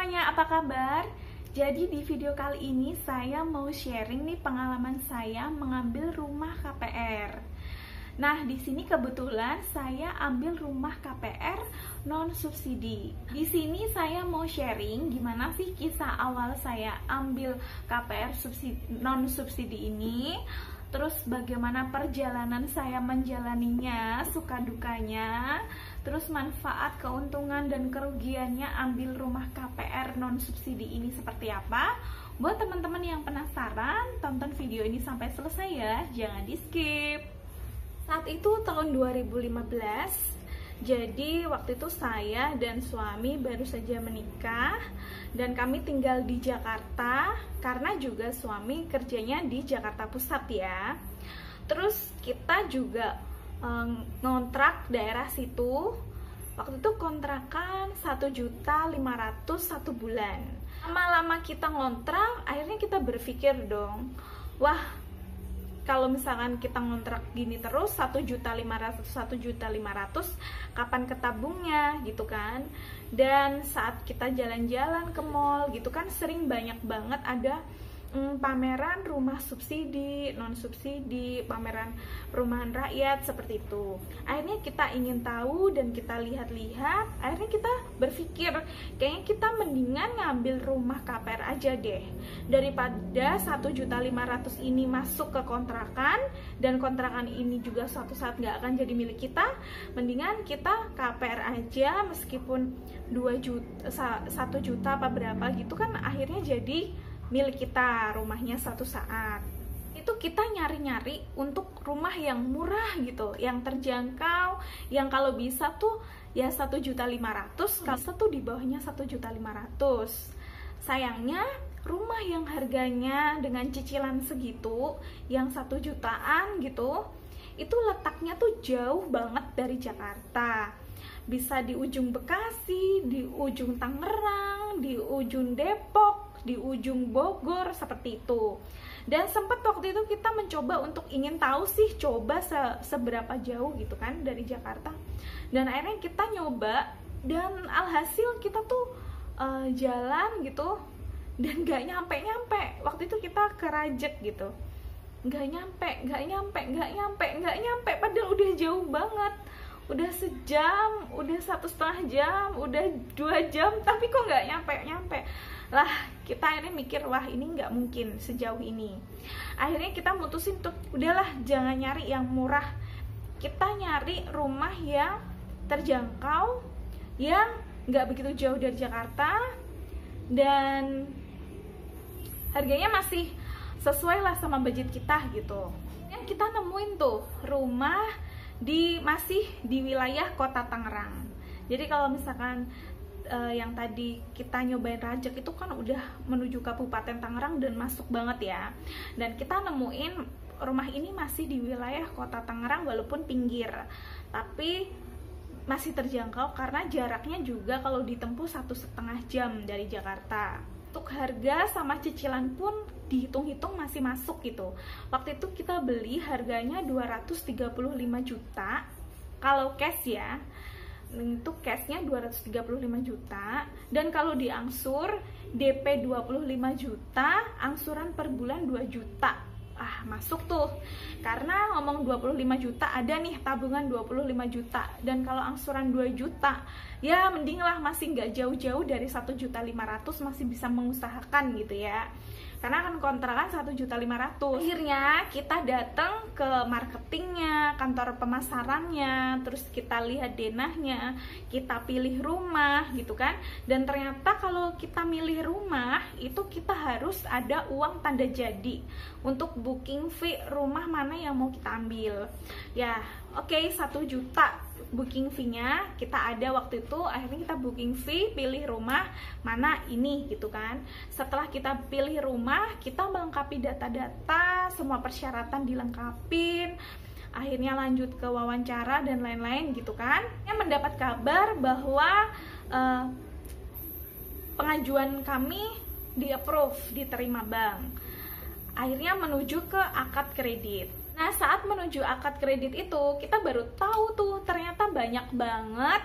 semuanya, apa kabar? Jadi di video kali ini saya mau sharing nih pengalaman saya mengambil rumah KPR. Nah, di sini kebetulan saya ambil rumah KPR non subsidi. Di sini saya mau sharing gimana sih kisah awal saya ambil KPR non subsidi ini. Terus bagaimana perjalanan saya menjalaninya, suka dukanya, terus manfaat, keuntungan, dan kerugiannya ambil rumah KPR non subsidi ini seperti apa. Buat teman-teman yang penasaran, tonton video ini sampai selesai ya, jangan di skip. Saat itu tahun 2015, jadi waktu itu saya dan suami baru saja menikah dan kami tinggal di Jakarta karena juga suami kerjanya di Jakarta Pusat ya. Terus kita juga ngontrak daerah situ. Waktu itu kontrakan 1.500.000 satu bulan. Lama-lama kita ngontrak, akhirnya kita berpikir dong, wah, kalau misalkan kita ngontrak gini terus 1.500.000 kapan ketabungnya gitu kan. Dan saat kita jalan-jalan ke mall gitu kan sering banyak banget ada pameran rumah subsidi, non subsidi, pameran perumahan rakyat seperti itu. Akhirnya kita ingin tahu dan kita lihat-lihat, akhirnya kita berpikir kayaknya kita mendingan ngambil rumah KPR aja deh, daripada 1.500.000 ini masuk ke kontrakan dan kontrakan ini juga suatu saat nggak akan jadi milik kita. Mendingan kita KPR aja, meskipun 2 juta, 1 juta apa berapa gitu kan akhirnya jadi milik kita rumahnya suatu saat. Itu kita nyari-nyari untuk rumah yang murah gitu, yang terjangkau, yang kalau bisa tuh ya 1.500.000, kalau satu di bawahnya 1.500.000. Sayangnya rumah yang harganya dengan cicilan segitu, yang 1 jutaan gitu, itu letaknya tuh jauh banget dari Jakarta. Bisa di ujung Bekasi, di ujung Tangerang, di ujung Depok, di ujung Bogor, seperti itu. Dan sempat waktu itu kita mencoba untuk ingin tahu sih, coba seberapa jauh gitu kan dari Jakarta. Dan akhirnya kita nyoba, dan alhasil kita tuh jalan gitu dan gak nyampe. Waktu itu kita ke Rajek gitu, gak nyampe, padahal udah jauh banget. Udah sejam, udah 1,5 jam, udah 2 jam, tapi kok nggak nyampe. Lah, kita akhirnya mikir, wah ini nggak mungkin sejauh ini. Akhirnya kita mutusin tuh, udahlah jangan nyari yang murah. Kita nyari rumah yang terjangkau, yang nggak begitu jauh dari Jakarta, dan harganya masih sesuai lah sama budget kita gitu. Dan kita nemuin tuh rumah masih di wilayah kota Tangerang. Jadi kalau misalkan yang tadi kita nyobain Rajek itu kan udah menuju Kabupaten Tangerang dan masuk banget ya. Dan kita nemuin rumah ini masih di wilayah kota Tangerang walaupun pinggir, tapi masih terjangkau karena jaraknya juga kalau ditempuh 1,5 jam dari Jakarta. Untuk harga sama cicilan pun dihitung-hitung masih masuk gitu. Waktu itu kita beli harganya 235 juta kalau cash ya. Untuk cashnya 235 juta, dan kalau diangsur DP 25 juta, angsuran per bulan 2 juta. Masuk tuh. Karena ngomong 25 juta, ada nih tabungan 25 juta. Dan kalau angsuran 2 juta, ya mending lah, masih nggak jauh-jauh dari 1.500.000, masih bisa mengusahakan gitu ya. Karena kan kontrakan 1.500.000. Akhirnya kita datang ke marketingnya, kantor pemasarannya, terus kita lihat denahnya, kita pilih rumah gitu kan. Dan ternyata kalau kita milih rumah itu kita harus ada uang tanda jadi untuk booking fee rumah mana yang mau kita ambil. Ya oke, 1 juta booking fee-nya kita ada waktu itu. Akhirnya kita booking fee, pilih rumah mana ini gitu kan. Setelah kita pilih rumah, kita melengkapi data-data, semua persyaratan dilengkapin, akhirnya lanjut ke wawancara dan lain-lain gitu kan. Mendapat kabar bahwa pengajuan kami di-approve, diterima bank. Akhirnya menuju ke akad kredit. Nah, saat menuju akad kredit itu, kita baru tahu tuh ternyata banyak banget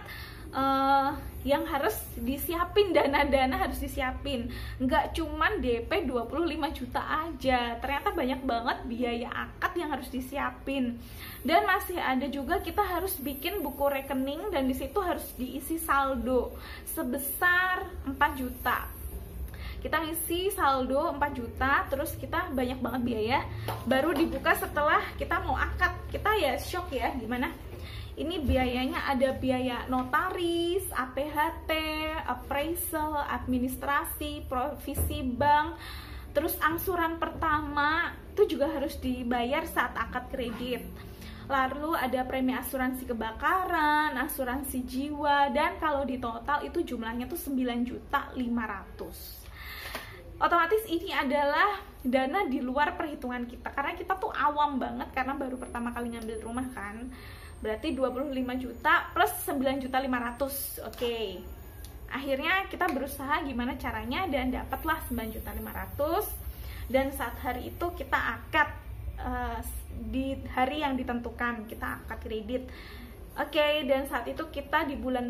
yang harus disiapin, dana-dana harus disiapin. Nggak cuman DP 25 juta aja, ternyata banyak banget biaya akad yang harus disiapin. Dan masih ada juga kita harus bikin buku rekening, dan disitu harus diisi saldo sebesar 4 juta. Kita ngisi saldo 4 juta, terus kita banyak banget biaya, baru dibuka setelah kita mau akad. Kita ya shock ya, gimana? Ini biayanya ada biaya notaris, APHT, appraisal, administrasi, provisi bank, terus angsuran pertama itu juga harus dibayar saat akad kredit. Lalu ada premi asuransi kebakaran, asuransi jiwa, dan kalau di total itu jumlahnya tuh 9.500.000. Otomatis ini adalah dana di luar perhitungan kita, karena kita tuh awam banget karena baru pertama kali ngambil rumah kan. Berarti 25 juta plus 9.500.000. Oke. Akhirnya kita berusaha gimana caranya dan dapatlah 9.500.000. Dan saat hari itu kita akad di hari yang ditentukan, kita akad kredit. Oke, dan saat itu kita di bulan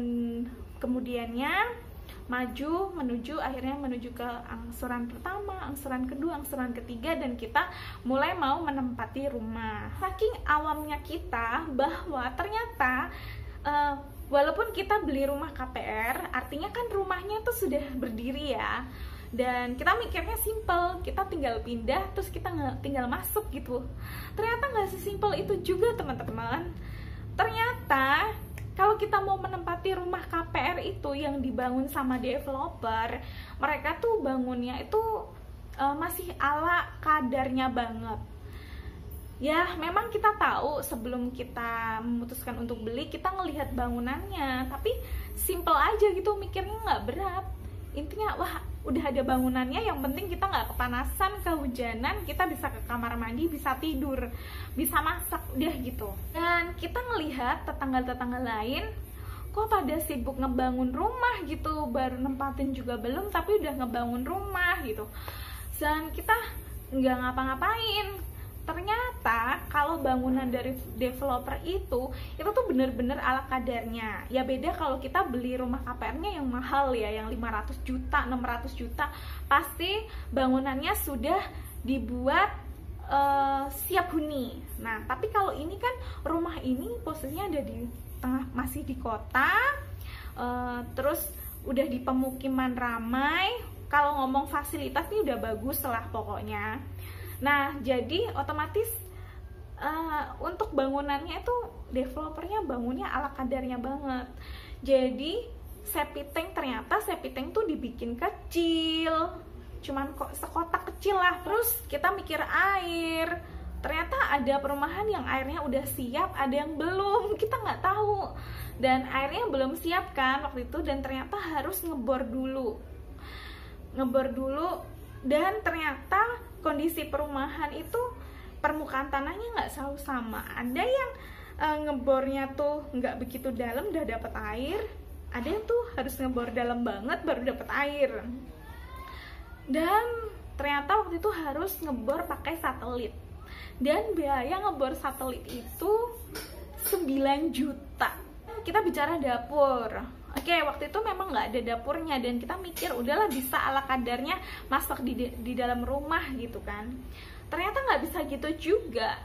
kemudiannya akhirnya menuju ke angsuran pertama, angsuran kedua, angsuran ketiga, dan kita mulai mau menempati rumah. Saking awamnya kita bahwa ternyata walaupun kita beli rumah KPR, artinya kan rumahnya tuh sudah berdiri ya, dan kita mikirnya simple, kita tinggal pindah terus kita tinggal masuk gitu. Ternyata nggak sesimpel itu juga teman-teman. Ternyata kalau kita mau menempati rumah KPR itu yang dibangun sama developer, mereka tuh bangunnya itu masih ala kadarnya banget. Ya, memang kita tahu sebelum kita memutuskan untuk beli, kita ngelihat bangunannya, tapi simple aja gitu, mikirnya nggak berat. Intinya, wah, udah ada bangunannya, yang penting kita nggak kepanasan, kehujanan, kita bisa ke kamar mandi, bisa tidur, bisa masak, udah gitu. Dan kita ngelihat tetangga-tetangga lain kok pada sibuk ngebangun rumah gitu, baru nempatin juga belum tapi udah ngebangun rumah gitu, dan kita nggak ngapa-ngapain. Ternyata kalau bangunan dari developer itu tuh bener-bener ala kadarnya. Ya beda kalau kita beli rumah KPR-nya yang mahal ya, yang 500 juta, 600 juta, pasti bangunannya sudah dibuat siap huni. Nah, tapi kalau ini kan rumah ini posisinya ada di tengah, masih di kota, terus udah di pemukiman ramai. Kalau ngomong fasilitas ini udah bagus lah pokoknya. Nah, jadi otomatis untuk bangunannya itu developernya bangunnya ala kadarnya banget. Jadi septic tank, ternyata septic tank tuh dibikin kecil, cuman kok sekotak kecil lah. Terus kita mikir air, ternyata ada perumahan yang airnya udah siap, ada yang belum, kita nggak tahu. Dan airnya belum siap kan waktu itu, dan ternyata harus ngebor dulu, dan ternyata kondisi perumahan itu permukaan tanahnya nggak selalu sama. Ada yang ngebornya tuh nggak begitu dalam udah dapet air, ada yang tuh harus ngebor dalam banget baru dapet air. Dan ternyata waktu itu harus ngebor pakai satelit, dan biaya ngebor satelit itu 9 juta. Kita bicara dapur. Oke, waktu itu memang nggak ada dapurnya, dan kita mikir udahlah bisa ala kadarnya masak di dalam rumah gitu kan. Ternyata nggak bisa gitu juga.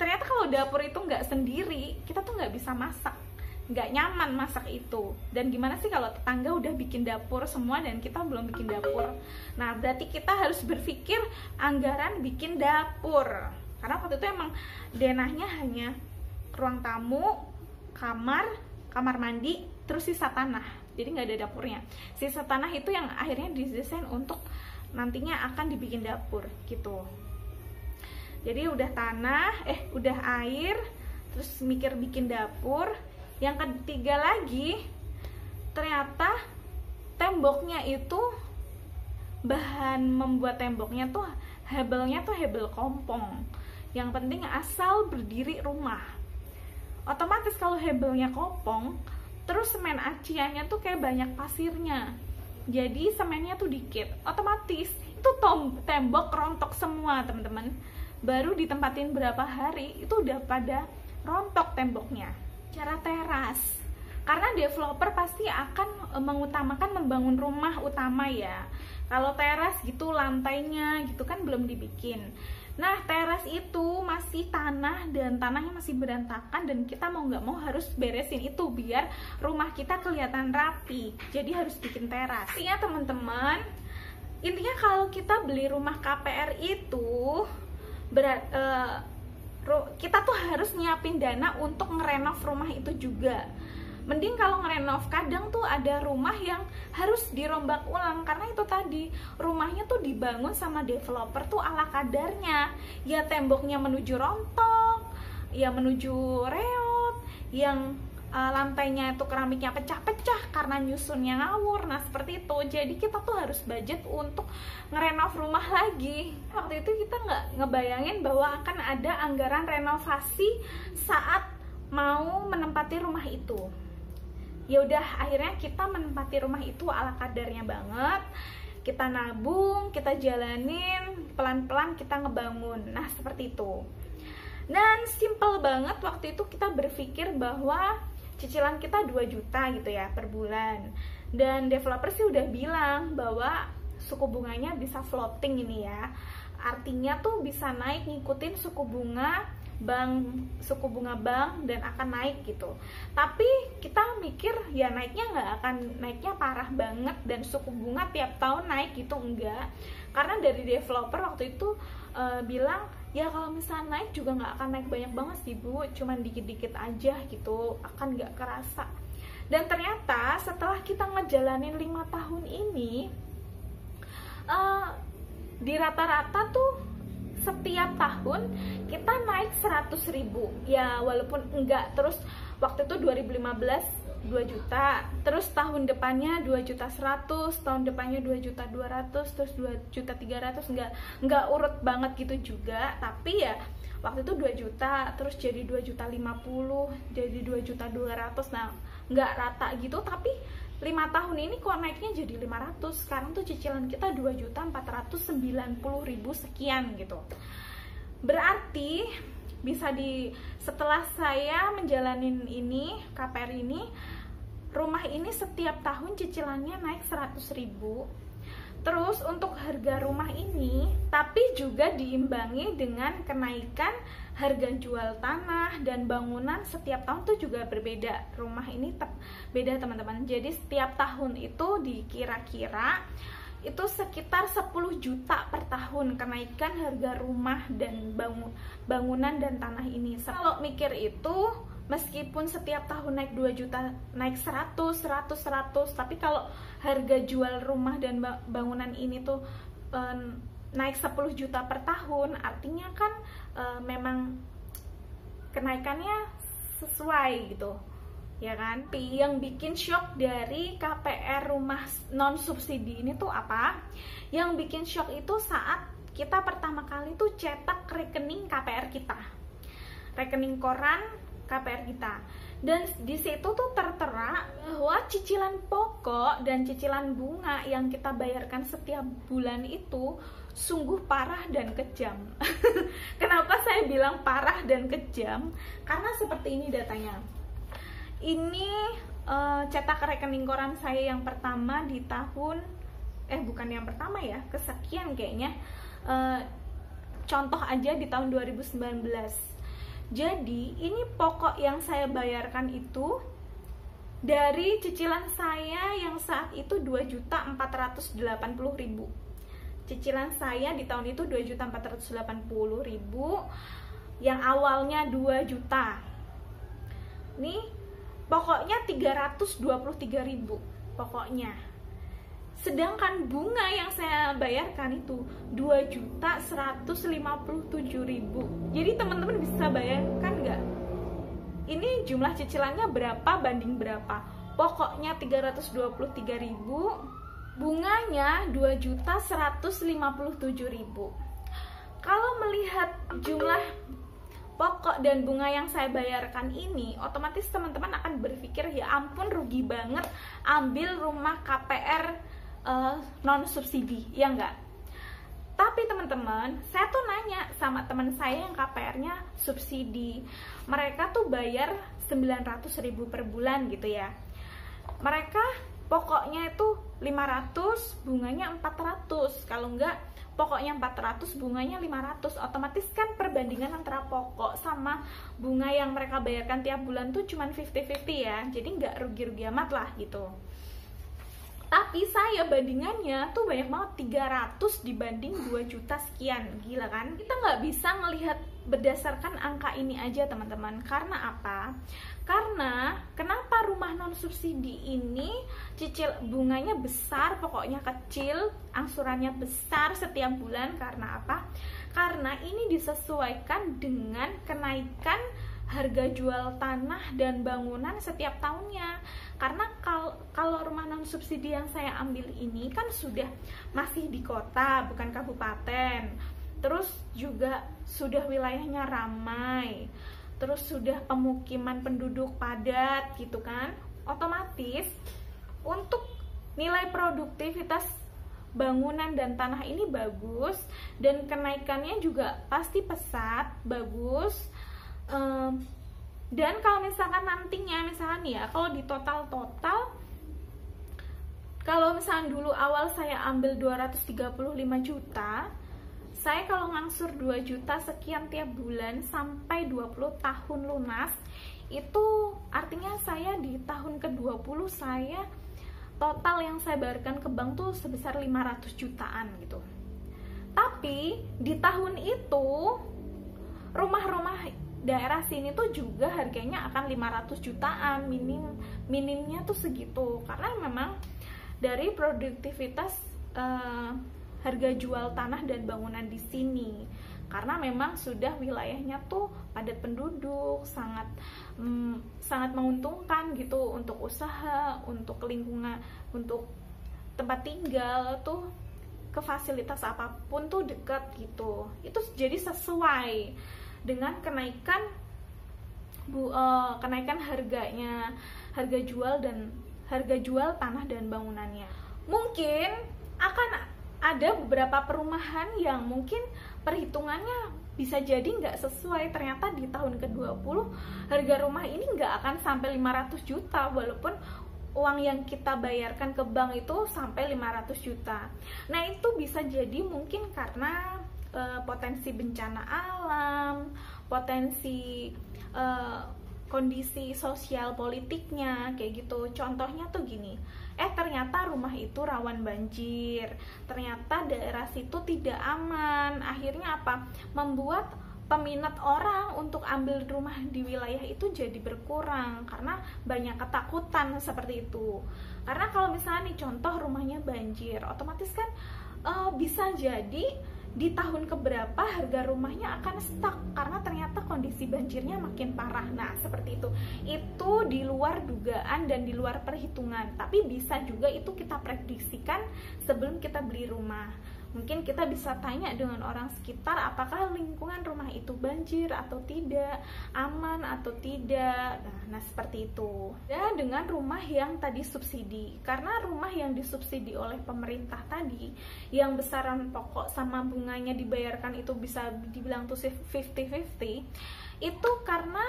Ternyata kalau dapur itu nggak sendiri, kita tuh nggak bisa masak, nggak nyaman masak itu. Dan gimana sih kalau tetangga udah bikin dapur semua dan kita belum bikin dapur? Nah, berarti kita harus berpikir anggaran bikin dapur, karena waktu itu emang denahnya hanya ruang tamu, kamar mandi, terus sisa tanah. Jadi nggak ada dapurnya. Sisa tanah itu yang akhirnya didesain untuk nantinya akan dibikin dapur gitu. Jadi udah tanah, udah air, terus mikir bikin dapur. Yang ketiga lagi, ternyata temboknya itu, bahan membuat temboknya tuh hebelnya tuh hebel kompong. Yang penting asal berdiri rumah. Otomatis kalau hebelnya kopong, terus semen aciannya tuh kayak banyak pasirnya, jadi semennya tuh dikit, otomatis itu tembok rontok semua teman-teman. Baru ditempatin berapa hari itu udah pada rontok temboknya. Cara teras, Karena developer pasti akan mengutamakan membangun rumah utama ya. Kalau teras gitu lantainya gitu kan belum dibikin. Nah, teras itu masih tanah dan tanahnya masih berantakan, dan kita mau nggak mau harus beresin itu biar rumah kita kelihatan rapi. Jadi harus bikin teras. Intinya teman-teman, intinya kalau kita beli rumah KPR itu kita tuh harus nyiapin dana untuk ngerenov rumah itu juga. Mending kalau ngerenov, kadang tuh ada rumah yang harus dirombak ulang karena itu tadi rumahnya tuh dibangun sama developer tuh ala kadarnya. Ya temboknya menuju rontok, ya menuju reot, yang lantainya itu keramiknya pecah-pecah karena nyusunnya ngawur. Nah seperti itu, jadi kita tuh harus budget untuk ngerenov rumah lagi. Waktu itu kita nggak ngebayangin bahwa akan ada anggaran renovasi saat mau menempati rumah itu. Ya udah, akhirnya kita menempati rumah itu ala kadarnya banget. Kita nabung, kita jalanin, pelan-pelan kita ngebangun. Nah seperti itu. Dan simple banget waktu itu kita berpikir bahwa cicilan kita 2 juta gitu ya per bulan. Dan developer sih udah bilang bahwa suku bunganya bisa floating ini ya. Artinya tuh bisa naik ngikutin suku bunga bank dan akan naik gitu. Tapi kita mikir ya naiknya nggak akan naiknya parah banget, dan suku bunga tiap tahun naik gitu enggak. Karena dari developer waktu itu bilang ya kalau misalnya naik juga nggak akan naik banyak banget sih Bu, cuman dikit-dikit aja gitu, akan nggak kerasa. Dan ternyata setelah kita ngejalanin 5 tahun ini, di rata-rata tuh setiap tahun kita naik 100.000 ya, walaupun enggak terus waktu itu 2015 2 juta, terus tahun depannya 2.100.000, tahun depannya 2.200.000, terus 2.300.000, enggak urut banget gitu juga. Tapi ya waktu itu 2 juta, terus jadi 2.050.000, jadi 2.200.000. Nah enggak rata gitu, tapi 5 tahun ini kok naiknya jadi 500. Sekarang tuh cicilan kita 2.490.000 sekian gitu. Berarti bisa setelah saya menjalanin ini KPR ini, rumah ini setiap tahun cicilannya naik 100.000. Terus untuk harga rumah ini tapi juga diimbangi dengan kenaikan harga jual tanah dan bangunan setiap tahun tuh juga berbeda. Rumah ini beda teman-teman. Jadi setiap tahun itu dikira-kira itu sekitar 10 juta per tahun kenaikan harga rumah dan bangunan dan tanah ini. Kalau mikir itu, meskipun setiap tahun naik 2 juta, naik 100, tapi kalau harga jual rumah dan bangunan ini tuh naik 10 juta per tahun, artinya kan memang kenaikannya sesuai gitu, ya kan? Tapi yang bikin shock dari KPR rumah non subsidi ini tuh apa? Yang bikin shock itu saat kita pertama kali tuh cetak rekening KPR kita, rekening koran KPR kita, dan di situ tuh tertera bahwa cicilan pokok dan cicilan bunga yang kita bayarkan setiap bulan itu sungguh parah dan kejam. Kenapa saya bilang parah dan kejam? Karena seperti ini datanya. Ini cetak rekening koran saya yang pertama di tahun bukan yang pertama ya, kesekian kayaknya. Contoh aja di tahun 2019. Jadi ini pokok yang saya bayarkan itu dari cicilan saya yang saat itu 2.480.000. Cicilan saya di tahun itu 2.480.000 yang awalnya 2 juta. Nih pokoknya 323.000 pokoknya. Sedangkan bunga yang saya bayarkan itu 2.157.000. Jadi teman-teman bisa bayangkan nggak? Ini jumlah cicilannya berapa banding berapa? Pokoknya 323.000, bunganya 2.157.000. Kalau melihat jumlah pokok dan bunga yang saya bayarkan ini, otomatis teman-teman akan berpikir ya ampun rugi banget ambil rumah KPR non subsidi, ya enggak? Tapi teman-teman, saya tuh nanya sama teman saya yang KPR-nya subsidi. Mereka tuh bayar 900.000 per bulan gitu ya. Mereka pokoknya itu 500, bunganya 400. Kalau enggak, pokoknya 400, bunganya 500. Otomatis kan perbandingan antara pokok sama bunga yang mereka bayarkan tiap bulan tuh cuman 50-50 ya. Jadi nggak rugi-rugi amat lah gitu. Tapi saya bandingannya tuh banyak banget, 300 dibanding 2 juta sekian. Gila kan? Kita nggak bisa melihat berdasarkan angka ini aja teman-teman. Karena apa? Karena kenapa rumah non subsidi ini cicil bunganya besar, pokoknya kecil, angsurannya besar setiap bulan. Karena apa? Karena ini disesuaikan dengan kenaikan harga jual tanah dan bangunan setiap tahunnya. Karena kalau rumah non subsidi yang saya ambil ini kan sudah masih di kota, bukan kabupaten. Terus juga sudah wilayahnya ramai. Terus sudah pemukiman penduduk padat gitu kan. Otomatis untuk nilai produktivitas bangunan dan tanah ini bagus, dan kenaikannya juga pasti pesat, bagus. Dan kalau misalkan nantinya, misalkan ya, kalau di total, kalau misalkan dulu awal saya ambil 235 juta, saya kalau ngangsur 2 juta sekian tiap bulan sampai 20 tahun lunas, itu artinya saya di tahun ke-20 saya total yang saya bayarkan ke bank tuh sebesar 500 jutaan gitu. Tapi di tahun itu rumah-rumah daerah sini tuh juga harganya akan 500 jutaan, minimnya tuh segitu. Karena memang dari produktivitas harga jual tanah dan bangunan di sini, karena memang sudah wilayahnya tuh padat penduduk, sangat menguntungkan gitu untuk usaha, untuk lingkungan, untuk tempat tinggal tuh, ke fasilitas apapun tuh dekat gitu. Itu jadi sesuai dengan kenaikan harganya, harga jual tanah dan bangunannya. Mungkin akan ada beberapa perumahan yang mungkin perhitungannya bisa jadi nggak sesuai. Ternyata di tahun ke-20 harga rumah ini nggak akan sampai 500 juta, walaupun uang yang kita bayarkan ke bank itu sampai 500 juta. Nah itu bisa jadi mungkin karena potensi bencana alam, potensi kondisi sosial politiknya kayak gitu. Contohnya tuh gini, ternyata rumah itu rawan banjir, ternyata daerah situ tidak aman. Akhirnya apa? Membuat peminat orang untuk ambil rumah di wilayah itu jadi berkurang karena banyak ketakutan seperti itu. Karena kalau misalnya nih contoh rumahnya banjir, otomatis kan bisa jadi di tahun keberapa harga rumahnya akan stuck karena ternyata kondisi banjirnya makin parah. Nah seperti itu di luar dugaan dan di luar perhitungan, tapi bisa juga itu kita prediksikan sebelum kita beli rumah. Mungkin kita bisa tanya dengan orang sekitar, apakah lingkungan rumah itu banjir atau tidak, aman atau tidak. Nah seperti itu. Dan dengan rumah yang tadi subsidi, karena rumah yang disubsidi oleh pemerintah tadi, yang besaran pokok sama bunganya dibayarkan itu bisa dibilang tuh 50-50, itu karena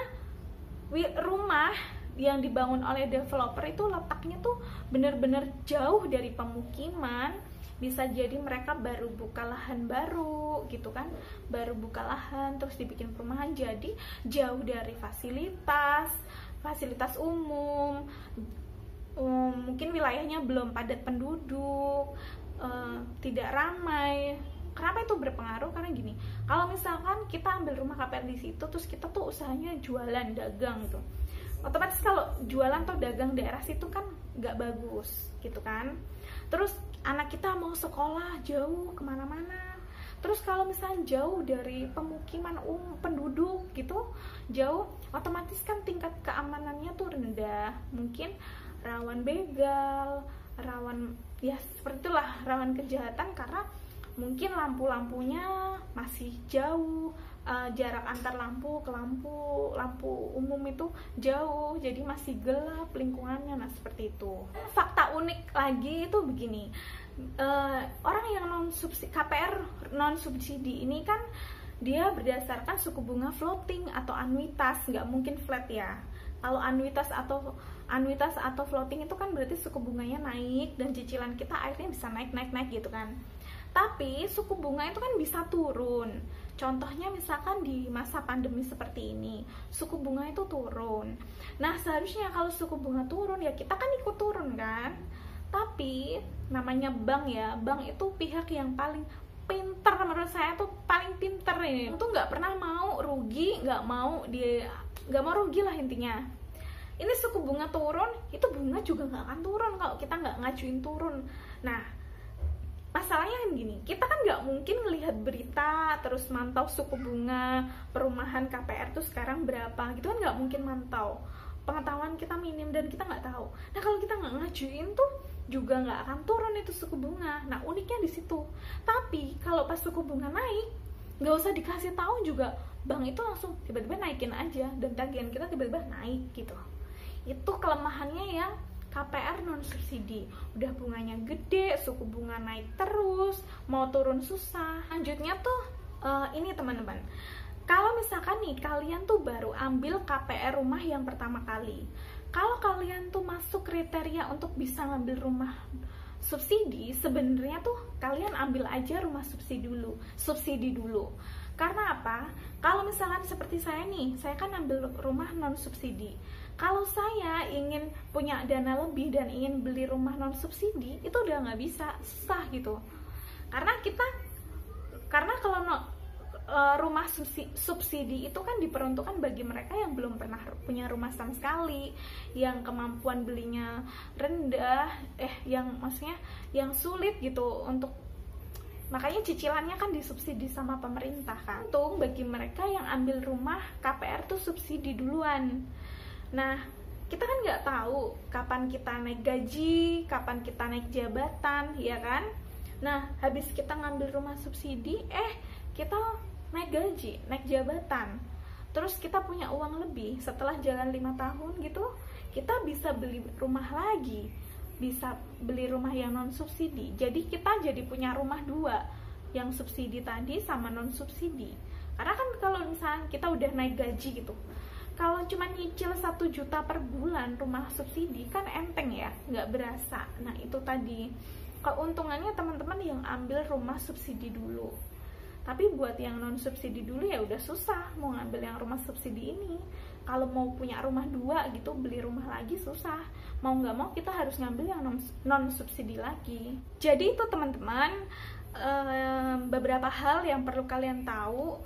rumah yang dibangun oleh developer itu letaknya tuh bener-bener jauh dari pemukiman. Bisa jadi mereka baru buka lahan baru gitu kan, baru buka lahan terus dibikin perumahan, jadi jauh dari fasilitas umum, mungkin wilayahnya belum padat penduduk, tidak ramai. Kenapa itu berpengaruh? Karena gini, kalau misalkan kita ambil rumah KPR di situ terus kita tuh usahanya jualan, dagang gitu, otomatis kalau jualan atau dagang daerah situ kan nggak bagus gitu kan. Terus anak kita mau sekolah jauh kemana-mana, terus kalau misalnya jauh dari pemukiman penduduk gitu, jauh, otomatis kan tingkat keamanannya tuh rendah, mungkin rawan begal, rawan ya seperti itulah, rawan kejahatan karena mungkin lampu-lampunya masih jauh, jarak antar lampu ke lampu umum itu jauh, jadi masih gelap lingkungannya. Nah seperti itu. Fakta unik lagi itu begini, orang yang KPR non subsidi ini kan dia berdasarkan suku bunga floating atau anuitas, nggak mungkin flat ya. Kalau anuitas atau floating itu kan berarti suku bunganya naik dan cicilan kita akhirnya bisa naik gitu kan. Tapi suku bunga itu kan bisa turun. Contohnya misalkan di masa pandemi seperti ini, suku bunga itu turun. Nah, seharusnya kalau suku bunga turun ya kita kan ikut turun kan. Tapi namanya bank ya, bank itu pihak yang paling pinter, menurut saya tuh paling pinter ini. Itu nggak pernah mau rugi, nggak mau rugi lah intinya. Ini suku bunga turun, itu bunga juga nggak akan turun kalau kita nggak ngajuin turun. Nah, masalahnya kan gini, kita kan nggak mungkin ngelihat berita terus mantau suku bunga perumahan KPR tuh sekarang berapa gitu kan, nggak mungkin mantau. Pengetahuan kita minim dan kita nggak tahu. Nah, kalau kita nggak ngajuin tuh juga nggak akan turun itu suku bunga. Nah, uniknya di situ. Tapi kalau pas suku bunga naik, nggak usah dikasih tahu juga, bank itu langsung tiba-tiba naikin aja dan tagihan kita tiba-tiba naik gitu. Itu kelemahannya yang KPR non subsidi. Udah bunganya gede, suku bunga naik terus, mau turun susah. Lanjutnya tuh ini teman-teman, kalau misalkan nih kalian tuh baru ambil KPR rumah yang pertama kali, kalau kalian tuh masuk kriteria untuk bisa ngambil rumah subsidi, sebenarnya tuh kalian ambil aja rumah subsidi dulu. Karena apa? Kalau misalkan seperti saya nih, saya kan ambil rumah non subsidi. Kalau saya ingin punya dana lebih dan ingin beli rumah non subsidi, itu udah nggak bisa, susah gitu. Karena kalau rumah subsidi itu kan diperuntukkan bagi mereka yang belum pernah punya rumah sama sekali, yang kemampuan belinya rendah, maksudnya yang sulit gitu untuk, makanya cicilannya kan disubsidi sama pemerintah kan. Untung bagi mereka yang ambil rumah KPR tuh subsidi duluan. Nah, kita kan nggak tahu kapan kita naik gaji, kapan kita naik jabatan, ya kan? Nah, habis kita ngambil rumah subsidi, kita naik gaji, naik jabatan, terus kita punya uang lebih. Setelah jalan 5 tahun gitu, kita bisa beli rumah lagi, bisa beli rumah yang non subsidi. Jadi kita jadi punya rumah 2, yang subsidi tadi sama non subsidi. Karena kan kalau misalnya kita udah naik gaji gitu, kalau cuma nyicil 1 juta per bulan rumah subsidi kan enteng ya, nggak berasa. Nah, itu tadi keuntungannya teman-teman yang ambil rumah subsidi dulu. Tapi buat yang non subsidi dulu ya udah susah mau ngambil yang rumah subsidi ini. Kalau mau punya rumah 2 gitu, beli rumah lagi susah. Mau nggak mau kita harus ngambil yang non subsidi lagi. Jadi itu teman-teman, beberapa hal yang perlu kalian tahu.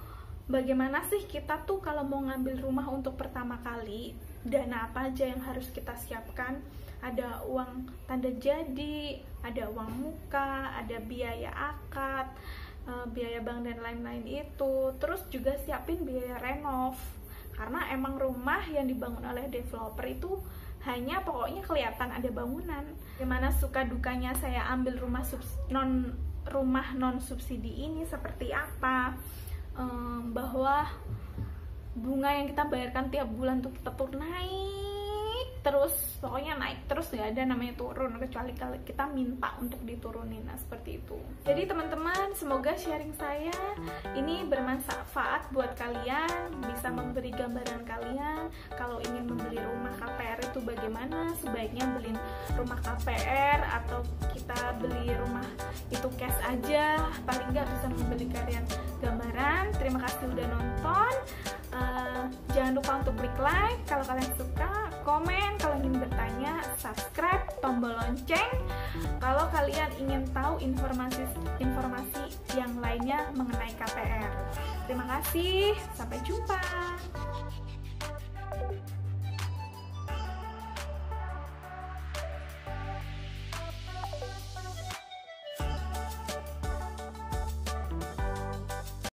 Bagaimana sih kita tuh kalau mau ngambil rumah untuk pertama kali, dana apa aja yang harus kita siapkan? Ada uang tanda jadi, ada uang muka, ada biaya akad, biaya bank dan lain-lain itu. Terus juga siapin biaya renov, karena emang rumah yang dibangun oleh developer itu hanya pokoknya kelihatan ada bangunan. Gimana suka dukanya saya ambil rumah non subsidi ini seperti apa? Bahwa bunga yang kita bayarkan tiap bulan tuh tetap naik terus, pokoknya naik terus, nggak ada namanya turun kecuali kalau kita minta untuk diturunin. Nah, seperti itu. Jadi teman-teman, semoga sharing saya ini bermanfaat buat kalian, bisa memberi gambaran kalian kalau ingin membeli rumah KPR itu bagaimana, sebaiknya beli rumah KPR atau kita beli rumah itu cash aja, paling nggak bisa memberi kalian gambaran. Terima kasih udah nonton. Jangan lupa untuk klik like kalau kalian suka, komen kalau ingin bertanya, subscribe, tombol lonceng kalau kalian ingin tahu informasi yang lainnya mengenai KPR. Terima kasih, sampai jumpa.